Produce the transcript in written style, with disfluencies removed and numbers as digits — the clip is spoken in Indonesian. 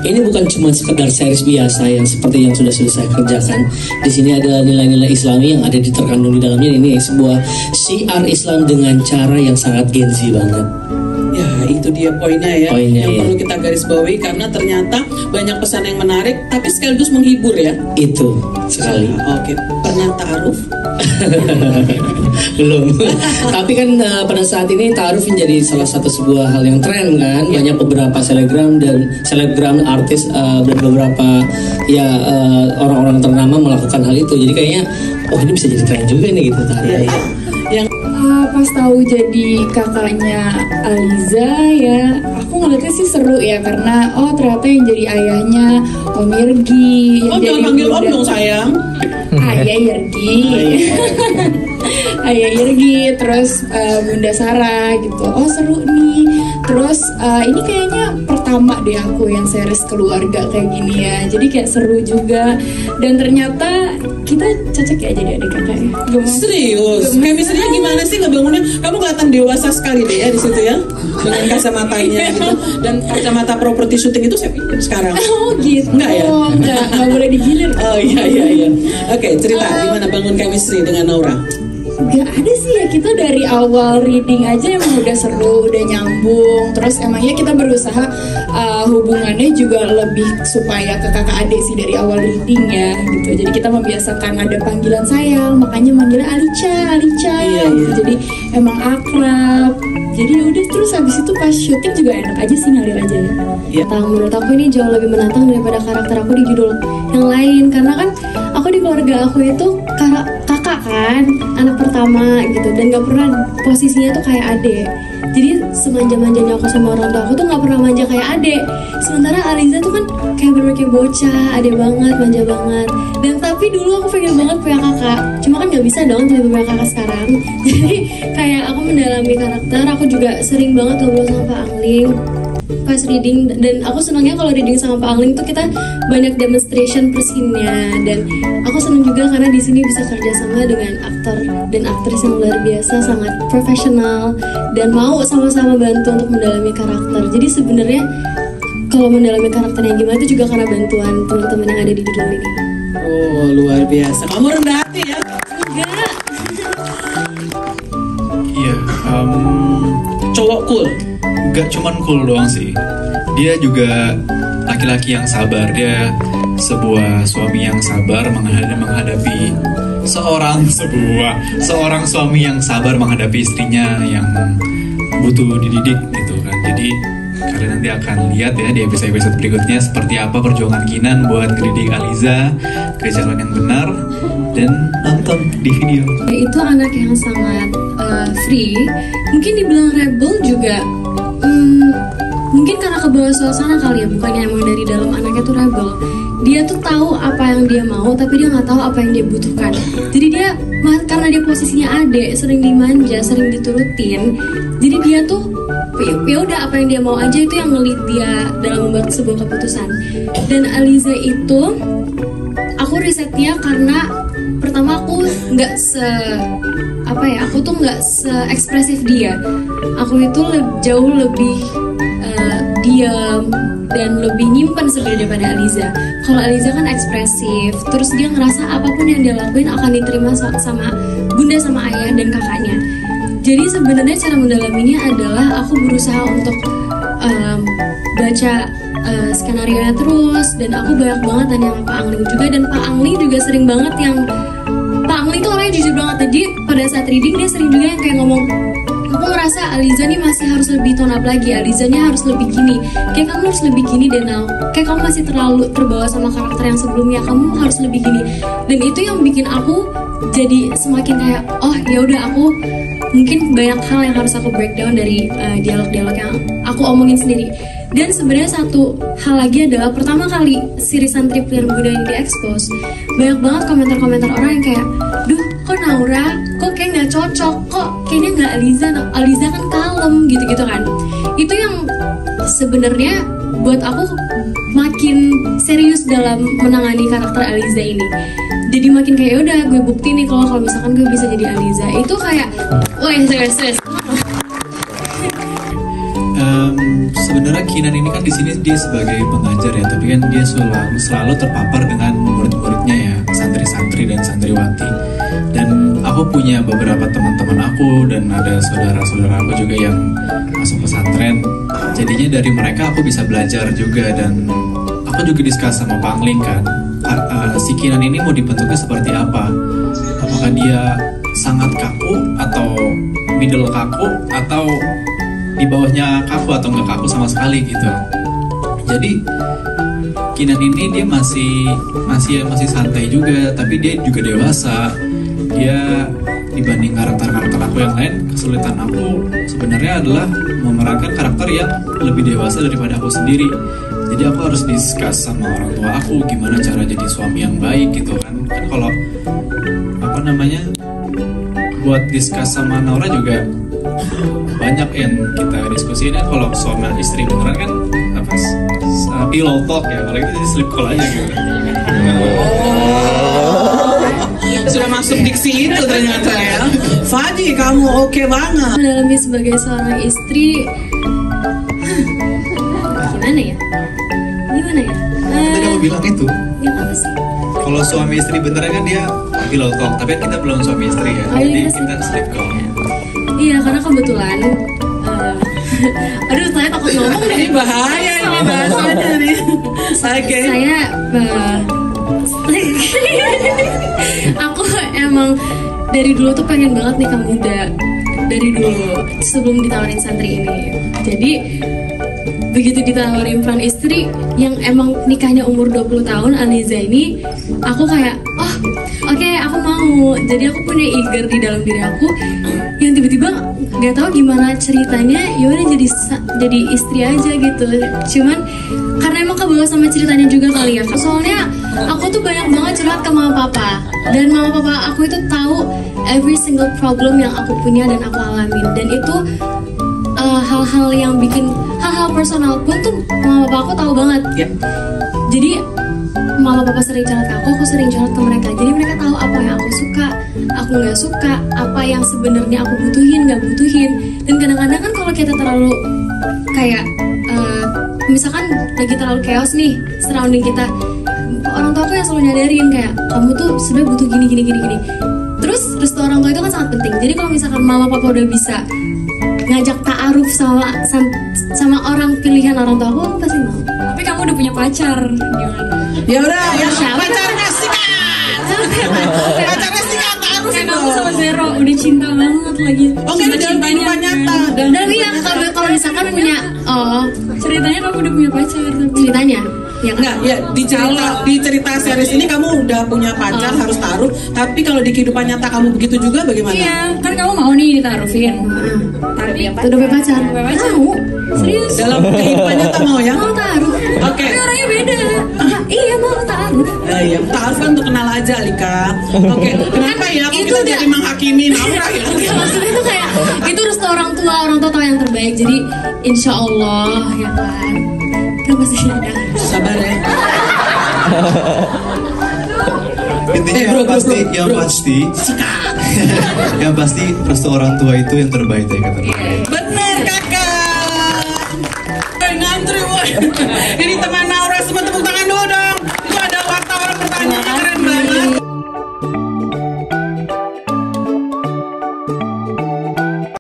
Ini bukan cuma sekedar series biasa yang seperti yang sudah saya kerjakan. Di sini ada nilai-nilai Islami yang ada terkandung di dalamnya. Ini sebuah syiar Islam dengan cara yang sangat Gen Z banget. Ya, itu dia poinnya ya. Yang ya. perlu kita garis bawahi, karena ternyata banyak pesan yang menarik tapi sekaligus menghibur ya. Itu sekali. Oke. Pernah ta'aruf? Belum. Tapi kan pada saat ini ta'aruf menjadi salah satu sebuah hal yang tren kan. Banyak beberapa selebgram artis dan beberapa ya orang-orang ternama melakukan hal itu. Jadi kayaknya ini bisa jadi tren juga nih gitu ta'aruf. Yang pas tahu jadi kakaknya Aliza ya, aku ngeliatnya sih seru ya, karena ternyata yang jadi ayahnya Om Yergi. jangan panggil Om dong sayang. Ayah Yergi. Ayah Yergi, terus Bunda Sarah gitu. Seru nih. Terus ini kayaknya pertama deh aku yang series keluarga kayak gini ya. Jadi kayak seru juga. Dan ternyata kita cocok ya jadi adik kakak ya. Serius? Chemistry-nya gimana sih ngebangunnya? Kamu kelihatan dewasa sekali deh ya di situ ya, dengan kacamatanya gitu. Dan kacamata properti syuting itu saya pikir sekarang. Gitu. Enggak ya? Enggak boleh digilir. Iya. Oke, cerita gimana bangun chemistry dengan Naura? Gak ada sih ya, kita dari awal reading aja emang udah seru, udah nyambung. Terus emangnya kita berusaha hubungannya juga lebih supaya ke kakak adik sih dari awal reading ya gitu. Jadi kita membiasakan ada panggilan sayang, makanya manggilnya Alica gitu. Jadi emang akrab. Jadi udah, terus habis itu pas syuting juga enak aja sih, ngalir aja ya. Menurut aku ini jauh lebih menantang daripada karakter aku di judul yang lain, karena kan aku di keluarga aku itu kakak kan, anak pertama gitu, dan gak pernah posisinya tuh kayak adek. Jadi semanja-manjanya aku sama orang tua aku tuh gak pernah manja kayak adek. Sementara Aliza tuh kan kayak bener-bener kayak bocah, adek banget, manja banget. Dan tapi dulu aku pengen banget punya kakak, cuma kan gak bisa dong tiba-tiba punya kakak sekarang. Jadi kayak aku mendalami karakter, aku juga sering banget ngobrol sama Pak Angling pas reading, dan aku senangnya kalau reading sama Pak Angling tuh kita banyak demonstration per scene-nya, dan aku senang juga karena di sini bisa kerjasama dengan aktor dan aktris yang luar biasa, sangat profesional dan mau sama-sama bantu untuk mendalami karakter. Jadi sebenarnya kalau mendalami karakternya gimana itu juga karena bantuan teman-teman yang ada di judul ini. Oh, luar biasa. Kamu rendah hati ya? Enggak. Iya, Cowok cool. gak cuman cool doang sih. Dia juga laki-laki yang sabar. Dia sebuah suami yang sabar menghadapi seorang suami yang sabar menghadapi istrinya yang butuh dididik gitu kan. Jadi kalian nanti akan lihat ya di episode berikutnya seperti apa perjuangan Kinan buat ngedidik Aliza ke jalan yang benar, dan nonton di video. Itu anak yang sangat free, mungkin dibilang rebel juga. Mungkin karena kebawa suasana kali ya, bukannya emang dari dalam anaknya tuh rebel. Dia tuh tahu apa yang dia mau, tapi dia nggak tahu apa yang dia butuhkan. Jadi dia, karena dia posisinya adek, sering dimanja, sering diturutin. Jadi dia tuh ya udah apa yang dia mau aja, itu yang ngelit dia dalam membuat sebuah keputusan. Dan Aliza itu aku risetnya karena pertama aku nggak aku tuh nggak se-ekspresif dia. Aku itu jauh lebih diam dan lebih nyimpen sebenarnya daripada Aliza. Kalau Aliza kan ekspresif, terus dia ngerasa apapun yang dia lakuin akan diterima sama bunda, sama ayah dan kakaknya. Jadi sebenarnya cara mendalaminya adalah aku berusaha untuk baca skenario-nya terus, dan aku banyak banget tanya sama Pak Angling juga, dan Pak Angling juga sering banget yang Pak Angling tuh orangnya jujur banget. Jadi pada saat reading dia sering juga yang kayak ngomong, aku ngerasa Aliza nih masih harus lebih tone up lagi, Alizanya harus lebih gini, kayak kamu harus lebih gini deh Nau, kayak kamu masih terlalu terbawa sama karakter yang sebelumnya, kamu harus lebih gini. Dan itu yang bikin aku jadi semakin kayak ya udah, aku mungkin banyak hal yang harus aku breakdown dari dialog-dialog yang aku omongin sendiri. Dan sebenarnya satu hal lagi adalah pertama kali sirisan Tripler Bunda ini diekspos, banyak banget komentar-komentar orang yang kayak, duh kok Naura, kok kayak nggak cocok, kok kayaknya nggak Aliza kan kalem gitu-gitu kan. Itu yang sebenarnya buat aku makin serius dalam menangani karakter Aliza ini. Jadi makin kayak udah gue bukti nih kalau misalkan gue bisa jadi Aliza. Itu kayak, wah serius. Sebenarnya Kinan ini kan di sini dia sebagai pengajar ya, tapi kan dia selalu terpapar dengan murid-muridnya ya, santri-santri dan santriwati. Dan aku punya beberapa teman-teman aku dan ada saudara-saudara aku juga yang masuk pesantren. Jadinya dari mereka aku bisa belajar juga, dan aku juga diskus sama Pangling kan, si Kinan ini mau dibentuknya seperti apa? Apakah dia sangat kaku atau middle kaku atau di bawahnya kaku atau nggak kaku sama sekali gitu. Jadi Kinan ini dia masih santai juga, tapi dia juga dewasa. Dia dibanding karakter-karakter aku yang lain, kesulitan aku sebenarnya adalah memerankan karakter yang lebih dewasa daripada aku sendiri. Jadi aku harus diskus sama orang tua aku gimana cara jadi suami yang baik gitu kan. Kan kalau buat diskus sama Naura juga banyak yang kita diskusiin kan. Kalau suami istri beneran kan pillow talk ya, apalagi itu sleep call aja gitu. Sudah masuk diksi itu ternyata ya. Fadi, kamu oke banget. Mendalami sebagai seorang istri, gimana ya? Tadi aku bilang itu. Yang apa sih? Kalau suami istri beneran kan dia pillow talk, tapi kita belum suami istri ya. Oh, Jadi iya, kita sleep call. Iya, karena kebetulan aduh, saya takut ngomong deh. Ini bahaya ini bahasanya nih. Oke. Saya aku emang dari dulu tuh pengen banget nikah muda. Dari dulu, sebelum ditawarin santri ini. Jadi begitu ditawarin peran istri yang emang nikahnya umur 20 tahun Aliza ini, aku kayak oke, aku mau. Jadi aku punya eager di dalam diri aku yang tiba-tiba nggak tahu gimana ceritanya, yaudah jadi istri aja gitu. Cuman karena emang kebawa sama ceritanya juga kali ya. Soalnya aku tuh banyak banget curhat ke mama papa, dan mama papa aku itu tahu every single problem yang aku punya dan aku alamin. Dan itu hal-hal yang bikin hal-hal personal pun tuh mama papa aku tahu banget. Yep. Jadi mama papa sering curhat ke aku sering curhat ke mereka. Jadi mereka tahu apa yang aku suka, aku nggak suka, apa yang sebenarnya aku butuhin, nggak butuhin. Dan kadang-kadang kan kalau kita terlalu kayak misalkan lagi terlalu chaos nih surrounding kita, orang tua aku yang selalu nyadarin kayak kamu tuh sebenarnya butuh gini. Terus restu orang tua itu kan sangat penting. Jadi kalau misalkan mama papa udah bisa ngajak ta'aruf sama orang pilihan orang tua aku pasti mau. Tapi kamu udah punya pacar, gimana? Ya udah, ya Siapa? pacarnya sikat. Pacarnya sikat ta'aruf Kayak itu. kamu sama Zero udah cinta banget lagi. Oke, di dalam kehidupan nyata. Dan iya, kalau misalkan punya ceritanya kamu udah punya pacar, ceritanya ya kan? Enggak, ya di cerita series ini kamu udah punya pacar, harus taruh. Tapi kalau di kehidupan nyata kamu begitu juga bagaimana? Iya, kan kamu mau nih ditaruhin. Tapi udah punya pacar. Mau? Serius? Dalam kehidupan nyata mau ya? Mau taruh. Oke. Tapi orangnya beda. Iya, mau taruh. Iya, taruh kan untuk kenal aja, Lika. Oke, kenapa ya? Aku Itu kita udah- jadi menghakimi Naura ya? Maksudnya itu kayak itu restu orang tua tahu yang terbaik. Jadi insya Allah ya kan. Kan pasti ada. Sabar ya. Intinya yang pasti restu orang tua itu yang terbaik ya kata Bener kakak. Ngantri woy. Ini teman